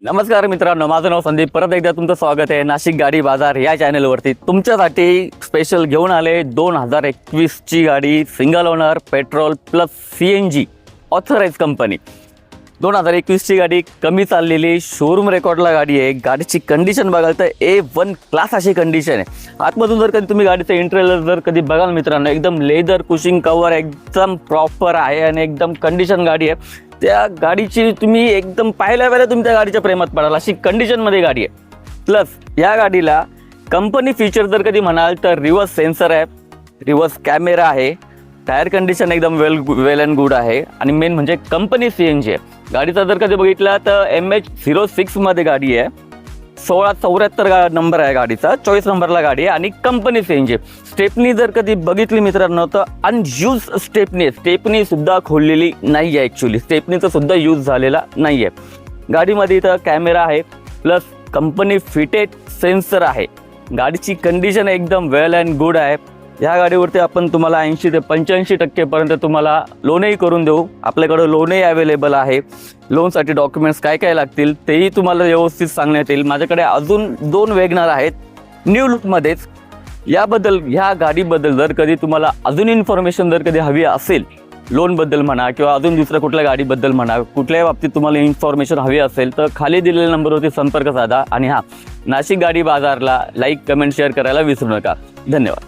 नमस्कार मित्रांनो, माझं नाव संदीप. परत एकदा तुमचं स्वागत आहे नाशिक गाडी बाजार या चॅनलवरती. तुमच्यासाठी स्पेशल घेऊन आले 2021ची गाडी, single owner, petrol plus CNG authorised company. 2021ची गाडी, कमी चाललेली, शोरूम रेकॉर्डला गाडी आहे. गाडीची कंडिशन बघाल तर A1 क्लास अशी कंडिशन आहे. आतमधून जर कधी तुम्ही गाडीचं इंटेरियर जर कधी बघाल मित्रांनो, एकदम लेदर कुशिंग कवर एकदम प्रॉपर आहे आणि एकदम कंडिशन गाडी आहे. त्या गाडीची तुम्ही एकदम पाहिल्या तुम्ही त्या गाडीच्या प्रेमात पडाल अशी कंडिशनमध्ये गाडी आहे. प्लस या गाडीला कंपनी फीचर जर कधी म्हणाल तर रिव्हर्स सेन्सर आहे, रिव्हर्स कॅमेरा आहे, टायर कंडिशन एकदम वेल अँड गुड आहे आणि मेन म्हणजे कंपनी CNG आहे. गाडीचा जर कधी बघितला तर MH06 मध्ये गाडी आहे. 1674 नंबर आहे गाडीचा, 24 नंबरला गाडी आहे आणि कंपनी CNG. स्टेपनी जर कधी बघितली मित्रांनो तर अनयूज स्टेपनी सुद्धा खोललेली नाही आहे. ॲक्च्युली स्टेपनीचा सुद्धा यूज झालेला नाही आहे. गाडीमध्ये इथं कॅमेरा आहे प्लस कंपनी फिटेड सेन्सर आहे. गाडीची कंडिशन एकदम वेल अँड गुड आहे. या गाडीवरती आपण तुम्हाला 80 ते 85% पर्यंत तुम्हाला लोनही करून देऊ. आपल्याकडं लोनही अवेलेबल आहे. लोनसाठी डॉक्युमेंट्स काय काय लागतील तेही तुम्हाला व्यवस्थित सांगण्यात येईल. माझ्याकडे अजून 2 वेगनर आहेत न्यू लुकमध्येच. याबद्दल ह्या गाडीबद्दल जर कधी तुम्हाला अजून इन्फॉर्मेशन जर कधी हवी असेल, लोनबद्दल म्हणा किंवा अजून दुसऱ्या कुठल्या गाडीबद्दल म्हणा, कुठल्याही बाबतीत तुम्हाला इन्फॉर्मेशन हवी असेल तर खाली दिलेल्या नंबरवरती संपर्क साधा. आणि नाशिक गाडी बाजारला लाईक, कमेंट, शेअर करायला विसरू नका. धन्यवाद.